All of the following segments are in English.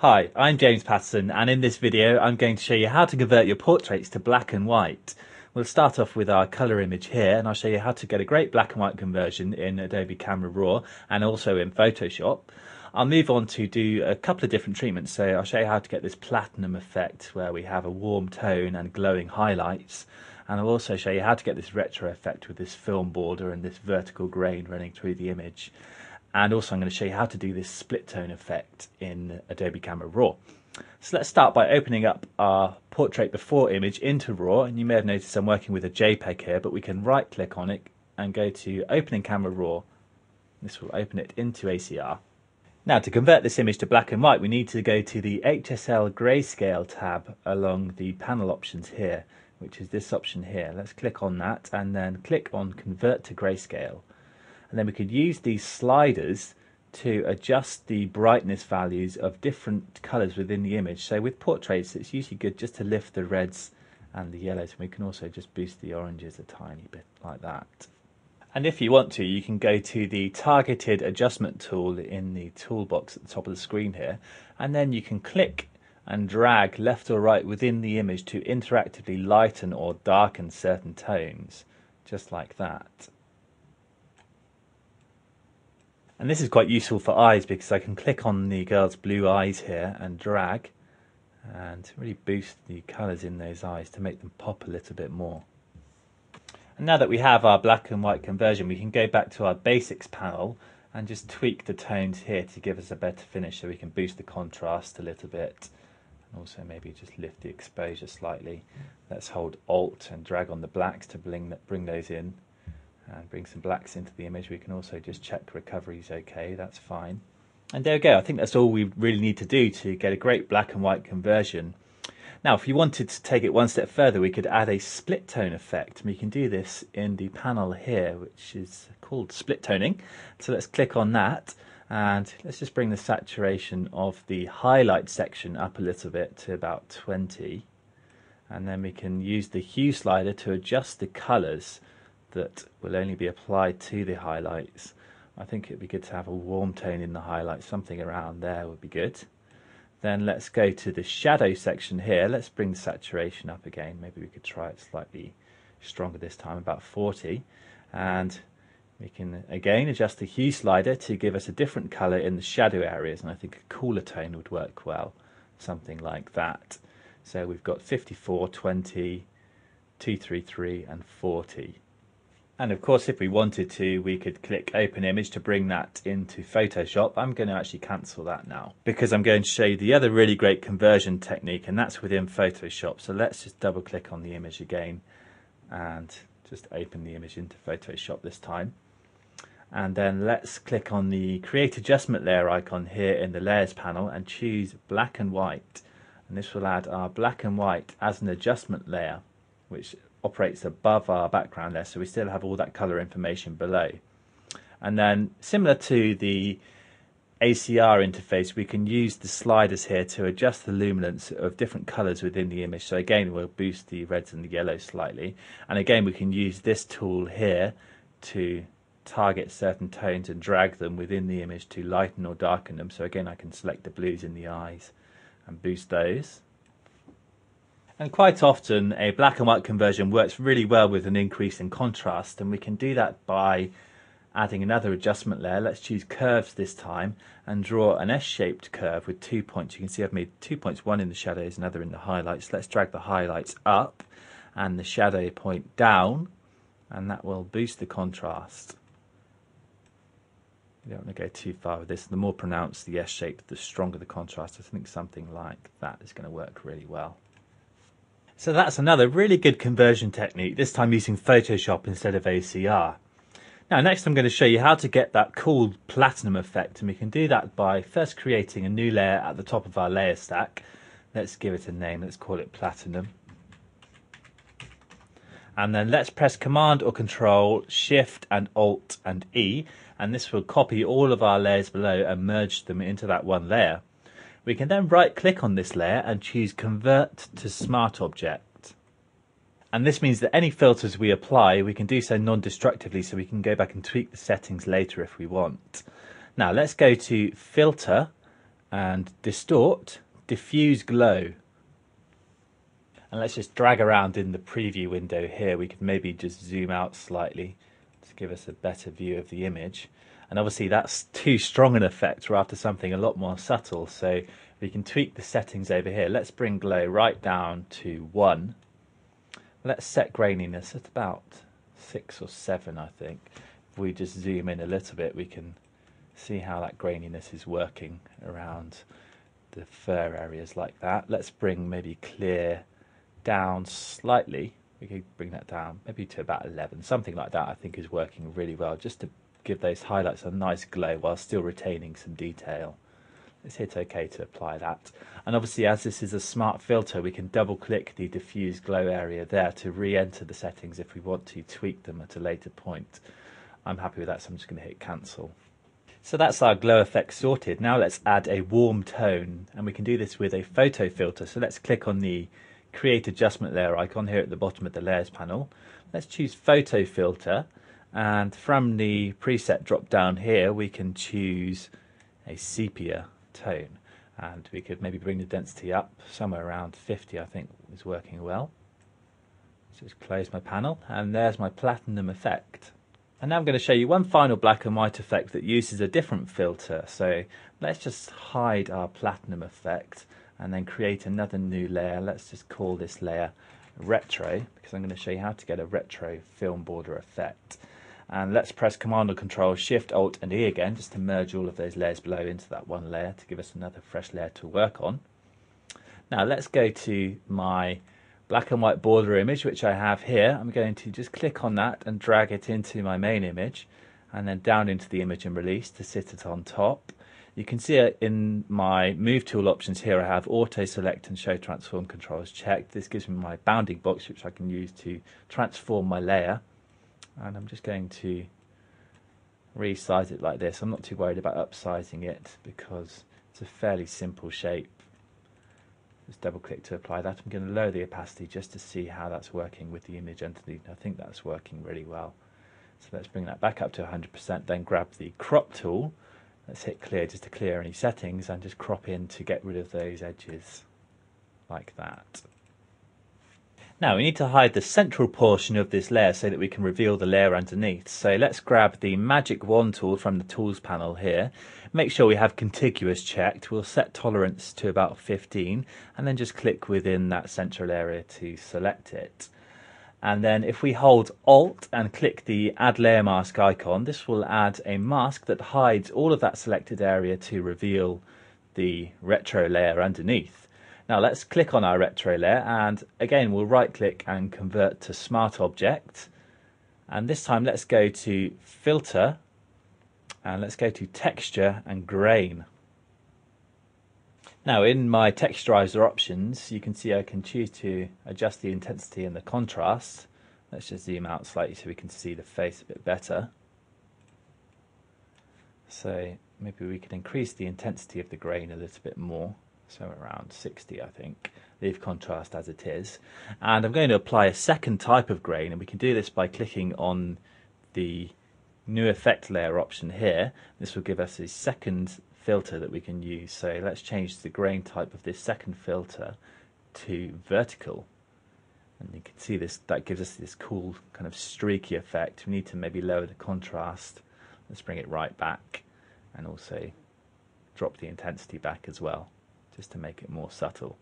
Hi, I'm James Patterson, and in this video I'm going to show you how to convert your portraits to black and white. We'll start off with our colour image here, and I'll show you how to get a great black and white conversion in Adobe Camera Raw and also in Photoshop. I'll move on to do a couple of different treatments, so I'll show you how to get this platinum effect where we have a warm tone and glowing highlights, and I'll also show you how to get this retro effect with this film border and this vertical grain running through the image. And also I'm going to show you how to do this split tone effect in Adobe Camera Raw. So let's start by opening up our portrait before image into Raw, and you may have noticed I'm working with a JPEG here, but we can right click on it and go to Open in Camera Raw. This will open it into ACR. Now to convert this image to black and white we need to go to the HSL Grayscale tab along the panel options here, which is this option here. Let's click on that and then click on Convert to Grayscale. And then we could use these sliders to adjust the brightness values of different colours within the image. So with portraits it's usually good just to lift the reds and the yellows, and we can also just boost the oranges a tiny bit like that. And if you want to, you can go to the targeted adjustment tool in the toolbox at the top of the screen here, and then you can click and drag left or right within the image to interactively lighten or darken certain tones, just like that. And this is quite useful for eyes because I can click on the girl's blue eyes here and drag and really boost the colours in those eyes to make them pop a little bit more. And now that we have our black and white conversion, we can go back to our basics panel and just tweak the tones here to give us a better finish, so we can boost the contrast a little bit and also maybe just lift the exposure slightly. Let's hold Alt and drag on the blacks to bring those in. And bring some blacks into the image. We can also just check recovery is okay, that's fine. And there we go, I think that's all we really need to do to get a great black and white conversion. Now if you wanted to take it one step further, we could add a split tone effect, and we can do this in the panel here, which is called split toning. So let's click on that, and let's just bring the saturation of the highlight section up a little bit to about 20, and then we can use the hue slider to adjust the colours that will only be applied to the highlights. I think it'd be good to have a warm tone in the highlights, something around there would be good. Then let's go to the shadow section here. Let's bring the saturation up again. Maybe we could try it slightly stronger this time, about 40. And we can again adjust the hue slider to give us a different colour in the shadow areas, and I think a cooler tone would work well, something like that. So we've got 54, 20, 233 and 40. And of course if we wanted to, we could click Open Image to bring that into Photoshop. I'm going to actually cancel that now because I'm going to show you the other really great conversion technique, and that's within Photoshop. So let's just double click on the image again and just open the image into Photoshop this time. And then let's click on the Create Adjustment Layer icon here in the Layers panel and choose Black and White. And this will add our black and white as an adjustment layer, which operates above our background there, so we still have all that colour information below. And then similar to the ACR interface, we can use the sliders here to adjust the luminance of different colours within the image. So again we'll boost the reds and the yellows slightly, and again we can use this tool here to target certain tones and drag them within the image to lighten or darken them. So again I can select the blues in the eyes and boost those. And quite often a black and white conversion works really well with an increase in contrast, and we can do that by adding another adjustment layer. Let's choose curves this time and draw an S-shaped curve with 2 points. You can see I've made 2 points, one in the shadows, another in the highlights. Let's drag the highlights up and the shadow point down, and that will boost the contrast. You don't want to go too far with this. The more pronounced the S-shape, the stronger the contrast. I think something like that is going to work really well. So that's another really good conversion technique, this time using Photoshop instead of ACR. Now next I'm going to show you how to get that cool platinum effect, and we can do that by first creating a new layer at the top of our layer stack. Let's give it a name, let's call it Platinum. And then let's press Command or Control, Shift and Alt and E, and this will copy all of our layers below and merge them into that one layer. We can then right click on this layer and choose Convert to Smart Object. And this means that any filters we apply, we can do so non-destructively, so we can go back and tweak the settings later if we want. Now let's go to Filter and distort, diffuse glow. And let's just drag around in the preview window here. We could maybe just zoom out slightly to give us a better view of the image. And obviously that's too strong an effect. We're after something a lot more subtle. So we can tweak the settings over here. Let's bring glow right down to 1. Let's set graininess at about 6 or 7, I think. If we just zoom in a little bit, we can see how that graininess is working around the fur areas like that. Let's bring maybe clear down slightly. We could bring that down maybe to about 11, something like that. I think is working really well, just to give those highlights a nice glow while still retaining some detail. Let's hit OK to apply that. And obviously, as this is a smart filter, we can double click the diffuse glow area there to re-enter the settings if we want to tweak them at a later point. I'm happy with that, so I'm just going to hit cancel. So that's our glow effect sorted. Now let's add a warm tone, and we can do this with a photo filter. So let's click on the create adjustment layer icon here at the bottom of the layers panel. Let's choose photo filter, and from the preset drop down here we can choose a sepia tone, and we could maybe bring the density up somewhere around 50. I think is working well. So just close my panel, and there's my platinum effect. And now I'm going to show you one final black and white effect that uses a different filter. So let's just hide our platinum effect and then create another new layer. Let's just call this layer retro, because I'm going to show you how to get a retro film border effect. And let's press Command or Control Shift Alt and E again, just to merge all of those layers below into that one layer to give us another fresh layer to work on. Now let's go to my black and white border image, which I have here. I'm going to just click on that and drag it into my main image, and then down into the image and release to sit it on top. You can see it in my move tool options here. I have auto select and show transform controls checked. This gives me my bounding box, which I can use to transform my layer. And I'm just going to resize it like this. I'm not too worried about upsizing it because it's a fairly simple shape. Just double click to apply that. I'm going to lower the opacity just to see how that's working with the image underneath. I think that's working really well. So let's bring that back up to 100%, then grab the crop tool. Let's hit clear just to clear any settings and just crop in to get rid of those edges like that. Now we need to hide the central portion of this layer so that we can reveal the layer underneath. So let's grab the Magic Wand tool from the Tools panel here. Make sure we have contiguous checked. We'll set tolerance to about 15 and then just click within that central area to select it. And then if we hold Alt and click the Add Layer Mask icon, this will add a mask that hides all of that selected area to reveal the retro layer underneath. Now let's click on our retro layer, and again we'll right click and convert to Smart Object. And this time let's go to Filter, and let's go to Texture and Grain. Now in my texturizer options, you can see I can choose to adjust the intensity and the contrast. Let's just zoom out slightly so we can see the face a bit better. So maybe we can increase the intensity of the grain a little bit more, so around 60 I think. Leave contrast as it is. And I'm going to apply a second type of grain, and we can do this by clicking on the new effect layer option here. This will give us a second filter that we can use. So let's change the grain type of this second filter to vertical, and you can see this, that gives us this cool kind of streaky effect. We need to maybe lower the contrast. Let's bring it right back and also drop the intensity back as well, just to make it more subtle.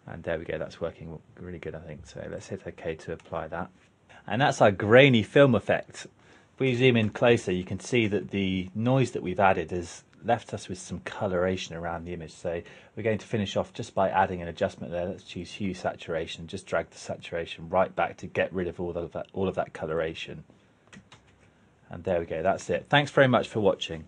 And there we go, that's working really good I think. So let's hit OK to apply that. And that's our grainy film effect. If we zoom in closer, you can see that the noise that we've added has left us with some coloration around the image. So we're going to finish off just by adding an adjustment there. Let's choose hue saturation, just drag the saturation right back to get rid of all of that coloration. And there we go, that's it. Thanks very much for watching.